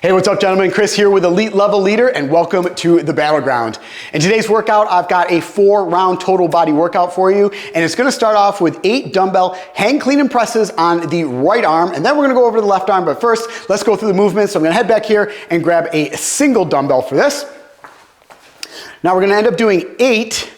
Hey, what's up, gentlemen? Chris here with Elite Level Leader, and welcome to the Battleground. In today's workout, I've got a 4-round total body workout for you, and it's gonna start off with 8 dumbbell hang clean and presses on the right arm, and then we're gonna go over to the left arm, but first, let's go through the movements. So I'm gonna head back here and grab a single dumbbell for this. Now we're gonna end up doing 8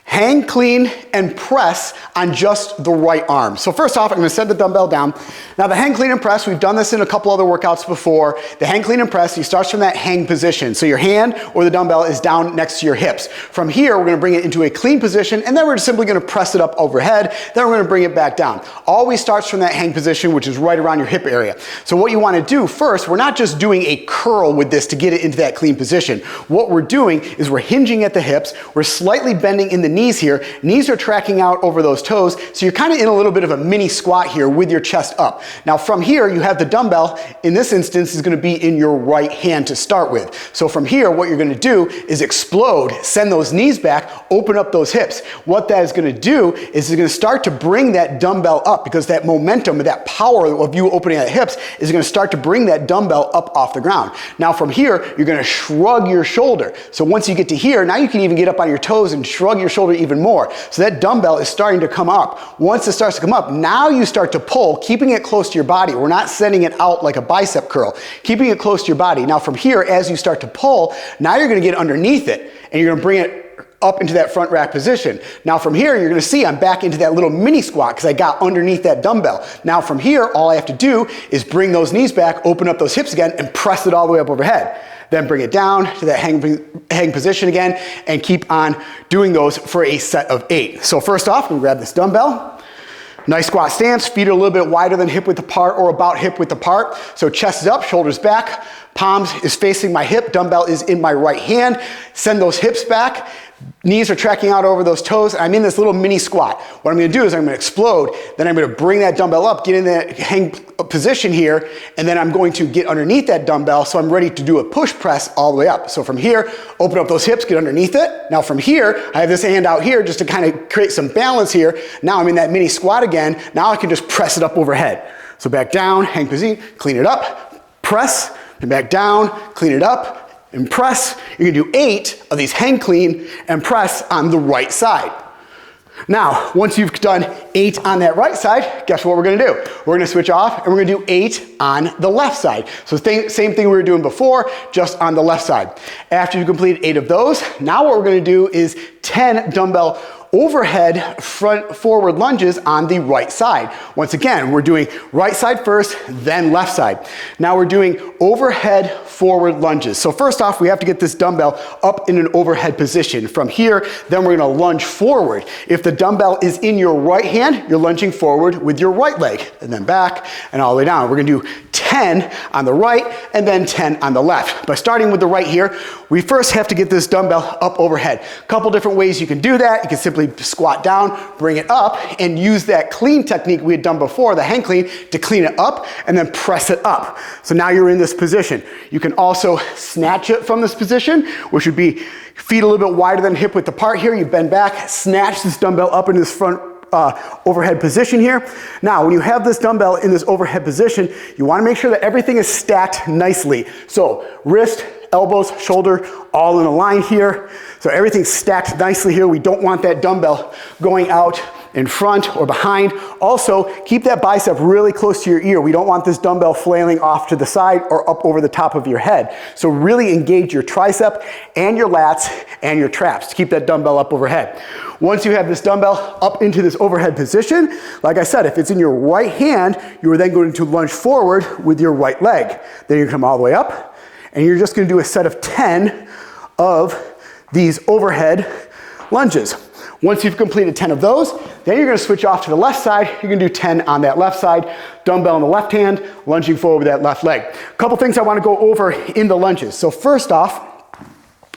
hang clean and press on just the right arm. So first off, I'm gonna set the dumbbell down. Now the hang clean and press, we've done this in a couple other workouts before. The hang clean and press, he starts from that hang position. So your hand or the dumbbell is down next to your hips. From here, we're gonna bring it into a clean position, and then we're simply gonna press it up overhead. Then we're gonna bring it back down. Always starts from that hang position, which is right around your hip area. So what you wanna do first, we're not just doing a curl with this to get it into that clean position. What we're doing is we're hinging at the hips, we're slightly bending in the knees here. Knees are tracking out over those toes, so you're kind of in a little bit of a mini squat here with your chest up. Now from here, you have the dumbbell, in this instance, is gonna be in your right hand to start with. So from here, what you're gonna do is explode, send those knees back, open up those hips. What that is gonna do is it's gonna start to bring that dumbbell up, because that momentum, that power of you opening at the hips is gonna start to bring that dumbbell up off the ground. Now from here, you're gonna shrug your shoulder. So once you get to here, now you can even get up on your toes and shrug your shoulder even more. So that dumbbell is starting to come up. Once it starts to come up, now you start to pull, keeping it close to your body. We're not sending it out like a bicep curl, keeping it close to your body. Now from here, as you start to pull, now you're gonna get underneath it, and you're gonna bring it up into that front rack position. Now from here, you're gonna see I'm back into that little mini squat because I got underneath that dumbbell. Now from here, all I have to do is bring those knees back, open up those hips again, and press it all the way up overhead. Then bring it down to that hang position again, and keep on doing those for a set of 8. So first off, we grab this dumbbell. Nice squat stance, feet are a little bit wider than hip width apart or about hip width apart. So chest is up, shoulders back, palms is facing my hip, dumbbell is in my right hand. Send those hips back. Knees are tracking out over those toes. I'm in this little mini squat. What I'm gonna do is I'm gonna explode, then I'm gonna bring that dumbbell up, get in that hang position here, and then I'm going to get underneath that dumbbell so I'm ready to do a push press all the way up. So from here, open up those hips, get underneath it. Now from here, I have this hand out here just to kind of create some balance here. Now I'm in that mini squat again. Now I can just press it up overhead. So back down, hang position, clean it up, press, and back down, clean it up, and press. You're gonna do 8 of these hang clean and press on the right side. Now, once you've done 8 on that right side, guess what we're gonna do? We're gonna switch off and we're gonna do 8 on the left side. So same thing we were doing before, just on the left side. After you complete 8 of those, now what we're gonna do is 10 dumbbell overhead forward lunges on the right side. Once again, we're doing right side first, then left side. Now we're doing overhead forward lunges. So first off, we have to get this dumbbell up in an overhead position. From here, then we're gonna lunge forward. If the dumbbell is in your right hand, you're lunging forward with your right leg, and then back and all the way down. We're gonna do 10 on the right and then 10 on the left. By starting with the right here, we first have to get this dumbbell up overhead. A couple different ways you can do that. You can simply squat down, bring it up, and use that clean technique we had done before, the hang clean, to clean it up and then press it up. So now you're in this position. You can also snatch it from this position, which would be feet a little bit wider than hip width apart here. You bend back, snatch this dumbbell up into this front overhead position here. Now, when you have this dumbbell in this overhead position, you wanna make sure that everything is stacked nicely. So wrist, elbows, shoulder, all in a line here. So everything's stacked nicely here. We don't want that dumbbell going out in front or behind. Also, keep that bicep really close to your ear. We don't want this dumbbell flailing off to the side or up over the top of your head. So really engage your tricep and your lats and your traps to keep that dumbbell up overhead. Once you have this dumbbell up into this overhead position, like I said, if it's in your right hand, you are then going to lunge forward with your right leg. Then you come all the way up, and you're just gonna do a set of 10 of these overhead lunges. Once you've completed 10 of those, then you're gonna switch off to the left side. You're gonna do 10 on that left side, dumbbell in the left hand, lunging forward with that left leg. A couple things I wanna go over in the lunges. So first off,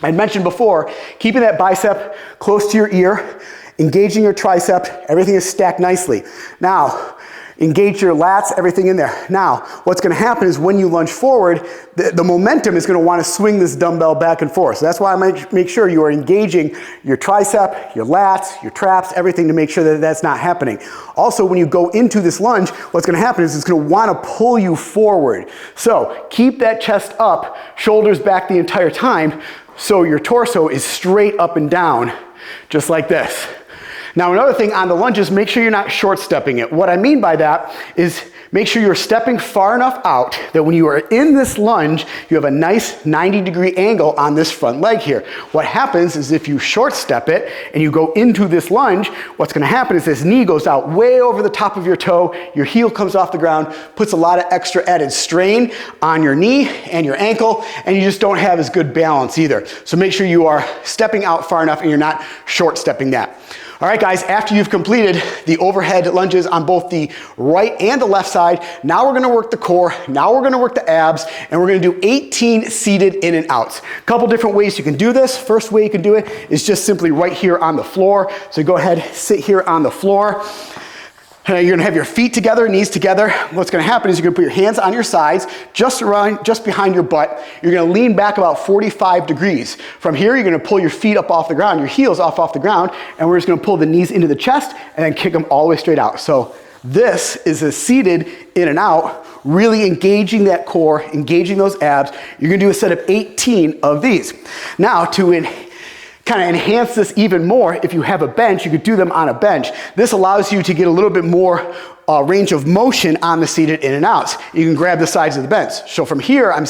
I mentioned before, keeping that bicep close to your ear, engaging your tricep, everything is stacked nicely. Now, Engage your lats, everything in there. Now, what's gonna happen is when you lunge forward, the momentum is gonna wanna swing this dumbbell back and forth. So that's why I make sure you are engaging your tricep, your lats, your traps, everything to make sure that that's not happening. Also, when you go into this lunge, what's gonna happen is it's gonna wanna pull you forward. So keep that chest up, shoulders back the entire time, so your torso is straight up and down, just like this. Now another thing on the lunges, make sure you're not short stepping it. What I mean by that is make sure you're stepping far enough out that when you are in this lunge, you have a nice 90-degree angle on this front leg here. What happens is if you short step it and you go into this lunge, what's gonna happen is this knee goes out way over the top of your toe, your heel comes off the ground, puts a lot of extra added strain on your knee and your ankle, and you just don't have as good balance either. So make sure you are stepping out far enough and you're not short stepping that. All right, guys, after you've completed the overhead lunges on both the right and the left side, now we're gonna work the core, now we're gonna work the abs, and we're gonna do 18 seated in and outs. A couple different ways you can do this. First way you can do it is just simply right here on the floor. So go ahead, sit here on the floor. You're gonna have your feet together, knees together. What's gonna happen is you're gonna put your hands on your sides, just behind your butt. You're gonna lean back about 45 degrees. From here, you're gonna pull your feet up off the ground, your heels off the ground, and we're just gonna pull the knees into the chest and then kick them all the way straight out. So this is a seated in and out, really engaging that core, engaging those abs. You're gonna do a set of 18 of these. Now, to kind of enhance this even more, if you have a bench, you could do them on a bench. This allows you to get a little bit more range of motion on the seated in and outs. You can grab the sides of the bench. So from here, I'm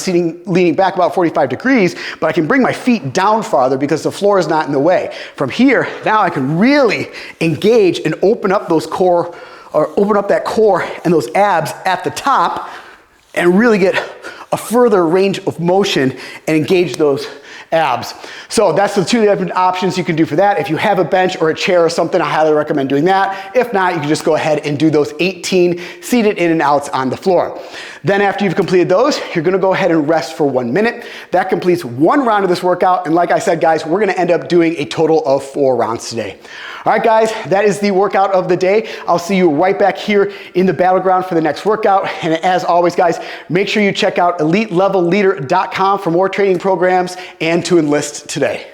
leaning back about 45 degrees, but I can bring my feet down farther because the floor is not in the way. From here, now I can really engage and open up those core, or open up that core and those abs at the top and really get a further range of motion and engage those abs. So that's the two different options you can do for that. If you have a bench or a chair or something, I highly recommend doing that. If not, you can just go ahead and do those 18 seated in and outs on the floor. Then after you've completed those, you're gonna go ahead and rest for 1 minute. That completes one round of this workout. And like I said, guys, we're gonna end up doing a total of 4 rounds today. All right, guys, that is the workout of the day. I'll see you right back here in the battleground for the next workout. And as always, guys, make sure you check out EliteLevelLeader.com for more training programs and to enlist today.